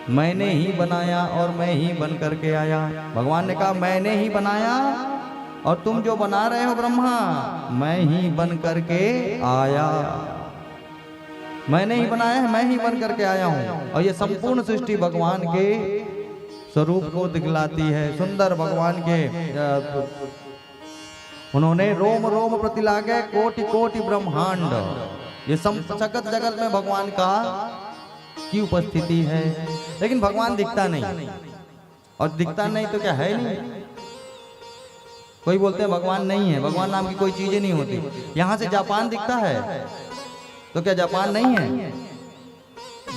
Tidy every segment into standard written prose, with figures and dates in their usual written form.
मैंने ही बनाया और मैं ही बन करके आया। भगवान ने कहा मैंने ही बनाया और तुम जो बना रहे हो ब्रह्मा, मैं ही बन करके आया। मैंने ही बनाया है, मैं ही बन करके आया हूं। और ये संपूर्ण सृष्टि भगवान के स्वरूप को दिखलाती है। सुंदर भगवान के उन्होंने रोम रोम प्रतिलागे कोटि कोटि ब्रह्मांड, ये सकत जगत में भगवान का की उपस्थिति है। लेकिन भगवान दिखता नहीं, और दिखता नहीं तो क्या है नहीं। कोई बोलते हैं भगवान नहीं है, भगवान नाम की कोई चीजें नहीं होती। यहां से जापान दिखता है तो क्या जापान नहीं है?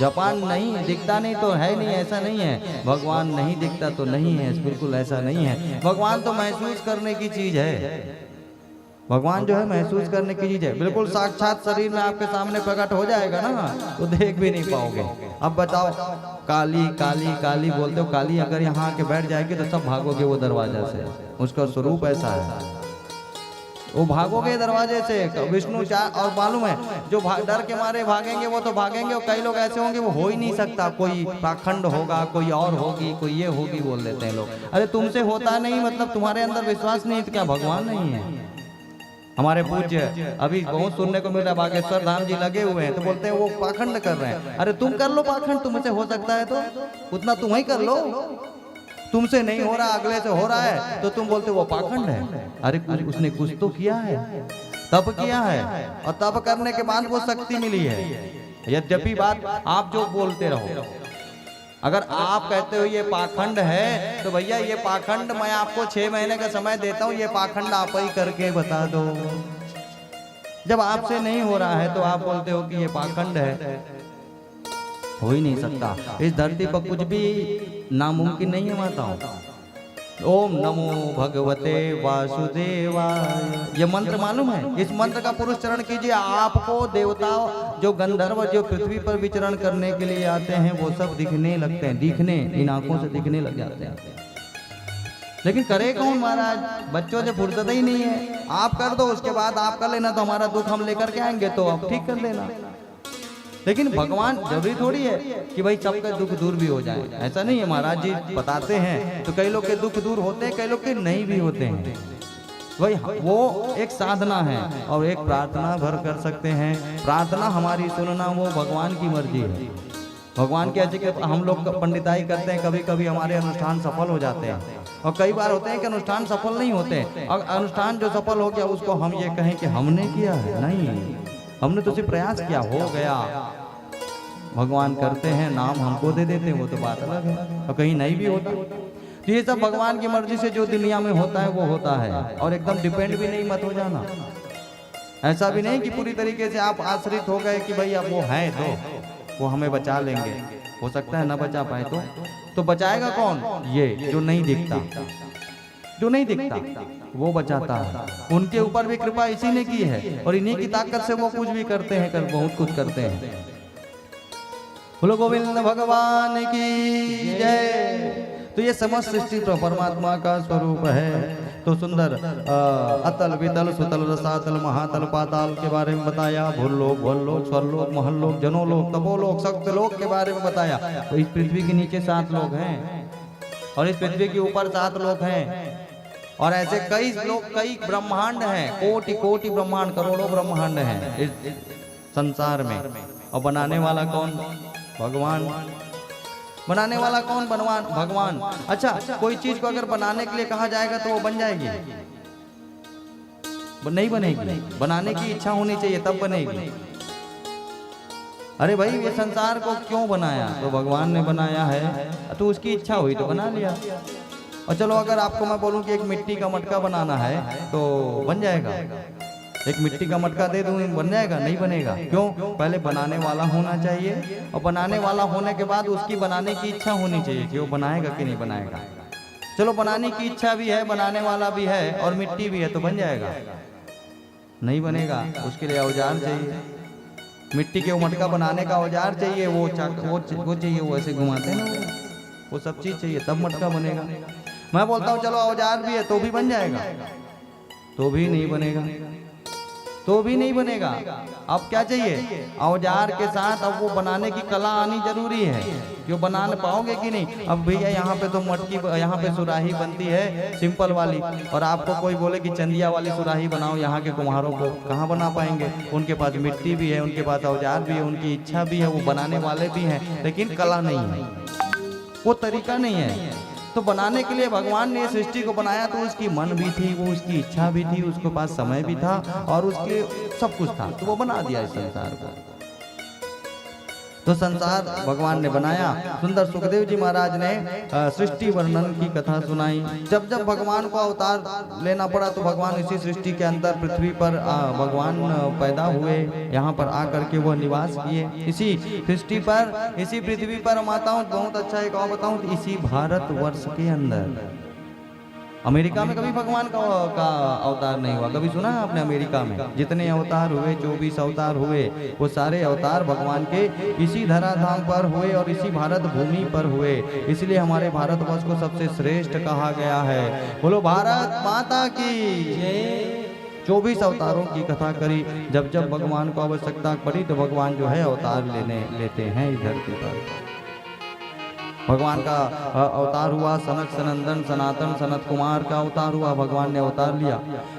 जापान नहीं दिखता नहीं तो है नहीं, ऐसा नहीं है। भगवान नहीं दिखता तो नहीं है, बिल्कुल ऐसा नहीं है। भगवान तो महसूस करने की चीज है। भगवान जो है महसूस करने की चीज है। बिल्कुल साक्षात शरीर में आपके सामने प्रकट हो जाएगा ना तो देख भी नहीं पाओगे। अब बताओ, काली काली काली बोलते हो, काली अगर यहाँ आके बैठ जाएगी तो सब भागोगे वो दरवाजा से। उसका स्वरूप ऐसा है, वो भागोगे दरवाजे से। विष्णु और मालूम है जो डर के मारे भागेंगे वो तो भागेंगे, और कई लोग ऐसे होंगे वो हो ही नहीं सकता। कोई पाखंड होगा, कोई और होगी, कोई ये होगी बोल देते हैं लोग। अरे तुमसे होता नहीं मतलब तुम्हारे अंदर विश्वास नहीं तो क्या भगवान नहीं है? हमारे पूज्य अभी बहुत सुनने को मिल रहा है, बागेश्वर धाम जी लगे हुए हैं तो बोलते हैं वो पाखंड कर रहे हैं। अरे तुम कर लो पाखंड, तुमसे हो सकता है तो उतना तुम ही कर लो। तुमसे नहीं हो रहा, अगले से हो रहा है तो तुम बोलते वो पाखंड है। अरे उसने कुछ तो किया है, तप किया है, और तप करने के बाद वो शक्ति मिली है। यद्यपि बात आप जो बोलते रहो, अगर आप कहते हो ये पाखंड है तो भैया ये पाखंड मैं आपको 6 महीने का समय देता हूँ, ये पाखंड आप ही करके बता दो। जब आपसे नहीं हो रहा है तो आप बोलते हो कि ये पाखंड है। हो ही नहीं सकता। इस धरती पर कुछ भी नामुमकिन नहीं है माताओं। ओम नमो भगवते वासुदेवाय, ये मंत्र मालूम है? इस मंत्र का पुरुषचरण कीजिए, आपको देवता जो गंधर्व जो पृथ्वी पर विचरण करने के लिए आते हैं वो सब दिखने लगते हैं, दिखने इन आंखों से दिखने लग जाते हैं। लेकिन करे कौन महाराज? बच्चों से फुर्सत ही नहीं है। आप कर दो, उसके बाद आप कर लेना, तो हमारा दुख हम लेकर के आएंगे तो आप ठीक कर लेना। लेकिन भगवान जरूरी थोड़ी है कि भाई सबका दुख दूर भी हो जाए, ऐसा नहीं है। महाराज जी बताते हैं तो कई लोग के दुख दूर होते हैं, कई लोग के नहीं भी होते हैं। भाई वो एक साधना है और एक प्रार्थना भर कर सकते हैं। प्रार्थना हमारी सुनना वो भगवान की मर्जी है। भगवान के ऐसे हम लोग पंडिताई करते हैं, कभी कभी हमारे अनुष्ठान सफल हो जाते हैं, और कई बार होते हैं कि अनुष्ठान सफल नहीं होते। और अनुष्ठान जो सफल हो गया उसको हम ये कहें कि हमने किया है, नहीं, हमने तो सिर्फ प्रयास किया, हो गया। भगवान करते हैं, नाम हमको दे देते हैं, वो तो बात अलग है। और कहीं नहीं भी होता तो ये सब भगवान की मर्जी से जो दुनिया में होता है वो होता है। और एकदम डिपेंड भी नहीं मत हो जाना। ऐसा भी नहीं कि पूरी तरीके से आप आश्रित हो गए कि भाई अब वो है तो वो हमें बचा लेंगे। हो सकता है ना बचा पाए तो बचाएगा कौन? ये जो नहीं दिखता, जो नहीं दिखता वो बचाता है। उनके ऊपर भी कृपा इसी ने की है और इन्हीं की ताकत से वो कुछ भी करते हैं, बहुत कुछ करते हैं। बोलो गोविंद भगवान की जय। तो ये समस्त सृष्टि परमात्मा का स्वरूप है। तो सुंदर अतल वितल सुतल रसातल महातल पाताल के बारे में बताया। भूलोक भोलोक स्वर्लोक महलोक जनोलोक तपोलोक सप्तलोक के बारे में बताया। तो इस पृथ्वी के नीचे 7 लोग हैं और इस पृथ्वी के ऊपर 7 लोग हैं, और ऐसे कई लोग, कई ब्रह्मांड हैं, कोटि कोटि ब्रह्मांड, करोड़ों ब्रह्मांड हैं इस संसार में। और बनाने वाला कौन? भगवान। बनाने वाला कौन? भगवान। अच्छा, कोई चीज को अगर बनाने के लिए कहा जाएगा तो वो बन जाएगी? नहीं बनेगी। बनाने की इच्छा होनी चाहिए तब बनेगी। अरे भाई ये संसार को क्यों बनाया? तो भगवान ने बनाया है, तो उसकी इच्छा हुई तो बना लिया। और चलो अगर आपको मैं बोलूं कि एक मिट्टी का मटका बनाना है तो बन जाएगा? एक मिट्टी का मटका दे दूं बन जाएगा? नहीं बनेगा। क्यों? पहले बनाने वाला होना चाहिए, और बनाने वाला होने के बाद उसकी बनाने की इच्छा होनी चाहिए कि वो बनाएगा कि नहीं बनाएगा। चलो बनाने की इच्छा भी है, बनाने वाला भी है और मिट्टी भी है तो बन जाएगा? नहीं बनेगा। उसके लिए औजार चाहिए। मिट्टी के मटका बनाने का औजार चाहिए, वो चाहिए, वो ऐसे घुमाते हैं ना, वो सब चीज चाहिए तब मटका बनेगा। मैं बोलता हूँ चलो औजार भी है तो भी बन जाएगा? तो भी नहीं बनेगा। तो भी नहीं बनेगा। अब क्या चाहिए? औजार के साथ अब वो बनाने की कला आनी जरूरी है। जो बना पाओगे कि नहीं? अब भैया यहाँ पे तो मटकी, यहाँ पे सुराही बनती है सिंपल वाली, और आपको कोई बोले कि चंदिया वाली सुराही बनाओ, यहाँ के कुम्हारों को कहाँ बना पाएंगे? उनके पास मिट्टी भी है, उनके पास औजार भी है, उनकी इच्छा भी है, वो बनाने वाले भी हैं, लेकिन कला नहीं है, वो तरीका नहीं है। तो बनाने के लिए भगवान ने सृष्टि को बनाया तो उसकी मन भी थी, वो उसकी इच्छा भी थी, उसके पास समय भी था और उसके सब कुछ था, तो वो बना दिया इस संसार को। तो संसार भगवान ने बनाया। सुंदर सुखदेव जी महाराज ने सृष्टि वर्णन की कथा सुनाई। जब जब भगवान को अवतार लेना पड़ा तो भगवान इसी सृष्टि के अंदर पृथ्वी पर भगवान पैदा हुए, यहाँ पर आकर के वह निवास किए इसी सृष्टि पर, इसी पृथ्वी पर। माताओं बहुत अच्छा एक और बताऊं, इसी भारतवर्ष के अंदर। अमेरिका में कभी भगवान का अवतार नहीं हुआ। कभी सुना है आपने? अमेरिका में जितने अवतार हुए, 24 अवतार हुए, वो सारे अवतार भगवान के इसी धराधाम पर हुए और इसी भारत भूमि पर हुए। इसलिए हमारे भारतवर्ष को सबसे श्रेष्ठ कहा गया है। बोलो भारत माता की। 24 अवतारों की कथा करी। जब जब भगवान को आवश्यकता पड़ी तो भगवान जो है अवतार लेते हैं इस धरती पर। भगवान का अवतार हुआ, सनक सनंदन सनातन सनत कुमार का अवतार हुआ, भगवान ने अवतार लिया।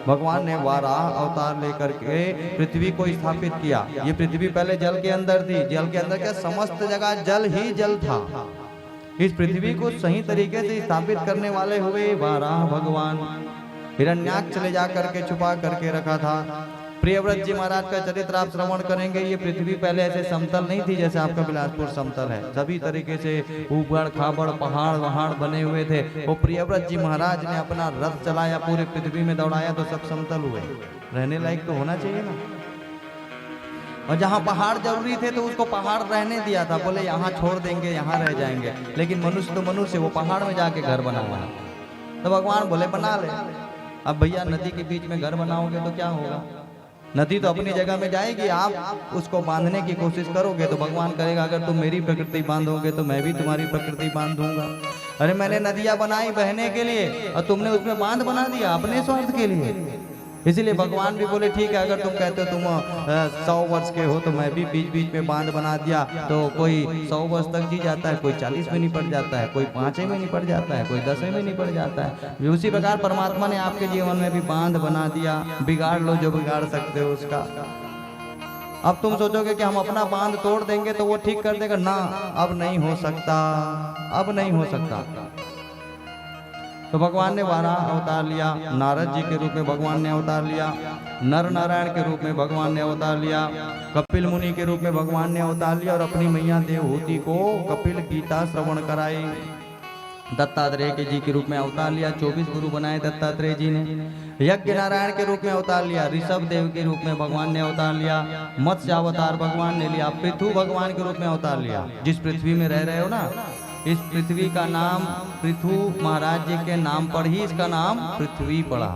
भगवान ने वाराह अवतार लेकर के पृथ्वी को स्थापित किया। ये पृथ्वी पहले जल के अंदर थी। जल के अंदर क्या? समस्त जगह जल ही जल था। इस पृथ्वी को सही तरीके से स्थापित करने वाले हुए वाराह भगवान। हिरण्याक्ष ले जा करके छुपा करके रखा था। प्रियव्रत जी महाराज का चरित्र आप श्रवण करेंगे। ये पृथ्वी पहले ऐसे समतल नहीं थी जैसे आपका बिलासपुर समतल है। सभी तरीके से ऊबड़ खाबड़ पहाड़ वहाड़ बने हुए थे। वो प्रियव्रत जी महाराज ने अपना रथ चलाया, पूरे पृथ्वी में दौड़ाया तो सब समतल हुए। रहने लायक तो होना चाहिए ना। और जहाँ पहाड़ जरूरी थे तो उसको पहाड़ रहने दिया था, बोले यहाँ छोड़ देंगे, यहाँ रह जाएंगे। लेकिन मनुष्य तो मनुष्य, वो पहाड़ में जाके घर बनाया। तो भगवान बोले बना ले। अब भैया नदी के बीच में घर बनाओगे तो क्या होगा? नदी तो अपनी जगह में जाएगी, आप उसको बांधने की कोशिश करोगे तो भगवान करेगा अगर तुम मेरी प्रकृति बांधोगे तो मैं भी तुम्हारी प्रकृति बांध दूंगा। अरे मैंने नदियां बनाई बहने के लिए और तुमने उसमें बांध बना दिया अपने स्वार्थ के लिए। इसीलिए भगवान भी बोले ठीक है, अगर तुम कहते हो तुम 100 वर्ष के हो तो मैं भी बीच बीच में बांध बना दिया। तो कोई 100 वर्ष तक जी जाता है, कोई 40 में निपट जाता है, कोई 5 में निपट जाता है, कोई 10 में निपट जाता है। उसी प्रकार परमात्मा ने आपके जीवन में भी बांध बना दिया। बिगाड़ लो जो बिगाड़ सकते हो उसका। अब तुम सोचोगे कि हम अपना बांध तोड़ देंगे तो वो ठीक कर देगा ना, अब नहीं हो सकता, अब नहीं हो सकता। तो भगवान ने वाराह अवतार लिया, नारद जी के रूप में भगवान ने अवतार लिया, नर नारायण के रूप में भगवान ने अवतार लिया, कपिल मुनि के रूप में भगवान ने अवतार लिया और अपनी मैया देवहूति को कपिल गीता श्रवण कराई। दत्तात्रेय के जी के रूप में अवतार लिया, 24 गुरु बनाए दत्तात्रेय जी ने। यज्ञ नारायण के रूप में अवतार लिया, ऋषभ देव के रूप में भगवान ने अवतार लिया, मत्स्य अवतार भगवान ने लिया, पृथु भगवान के रूप में अवतार लिया। जिस पृथ्वी में रह रहे हो ना, इस पृथ्वी का नाम पृथु महाराज जी के नाम पर ही इसका नाम पृथ्वी पड़ा।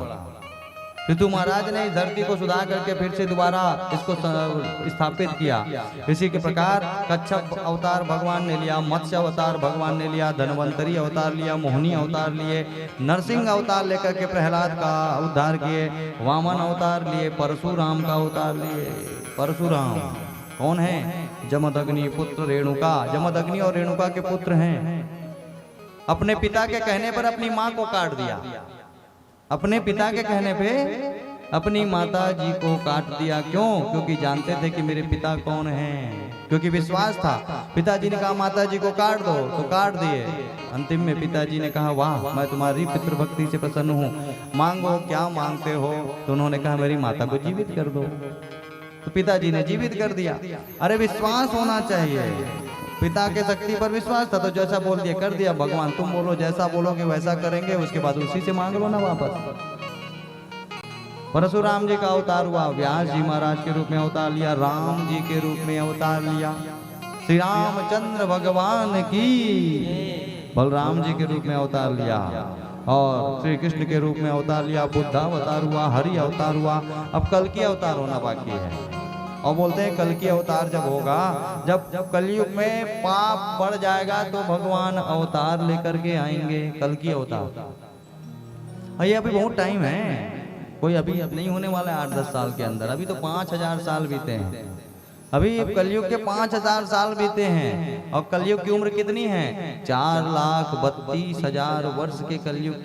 पृथु महाराज ने इस धरती को सुधार करके फिर से दोबारा इसको स्थापित किया। इसी के प्रकार कच्छप अवतार भगवान ने लिया, मत्स्य अवतार भगवान ने लिया, धन्वंतरी अवतार लिया, मोहिनी अवतार लिए, नरसिंह अवतार लेकर के प्रहलाद का उद्धार किए, वामन अवतार लिए, परशुराम का अवतार लिए। परशुराम कौन है? जमदग्नि पुत्र रेणुका। जमदग्नि और रेणुका के पुत्र हैं। अपने पिता के कहने पर अपनी माँ को काट दिया। अपने पिता के कहने पे अपनी माता जी को काट दिया। क्यों? क्योंकि जानते थे कि मेरे पिता कौन हैं, क्योंकि विश्वास था। पिताजी ने कहा माता जी को काट दो तो काट दिए। अंतिम में पिताजी ने कहा वाह, मैं तुम्हारी पितृभक्ति से प्रसन्न हूँ, मांगो क्या मांगते हो। तो उन्होंने कहा मेरी माता को जीवित कर दो। तो पिताजी ने जीवित कर दिया। अरे विश्वास होना चाहिए, पिता के शक्ति पर विश्वास था तो जैसा बोल दिया कर दिया। भगवान तुम बोलो, जैसा बोलोगे वैसा करेंगे, उसके बाद उसी से मांग लो ना वापस। परशुराम जी का अवतार हुआ, व्यास जी महाराज के रूप में अवतार लिया, राम जी के रूप में अवतार लिया, श्री रामचंद्र भगवान की बलराम जी के रूप में अवतार लिया और श्री कृष्ण के रूप में अवतार लिया। बुद्ध अवतार हुआ, हरि अवतार हुआ, अब कल की अवतार होना बाकी है। और बोलते हैं कल की अवतार जब होगा, जब कलयुग में पाप बढ़ जाएगा तो भगवान अवतार लेकर के आएंगे। कल की अवतार ये अभी बहुत टाइम है, कोई अभी अब नहीं होने वाला है 8-10 साल के अंदर, अभी तो 5000 साल बीते हैं। अभी कलयुग के 5000 साल बीते हैं और कलयुग की उम्र कितनी है? 4,32,000 वर्ष के कलयुग की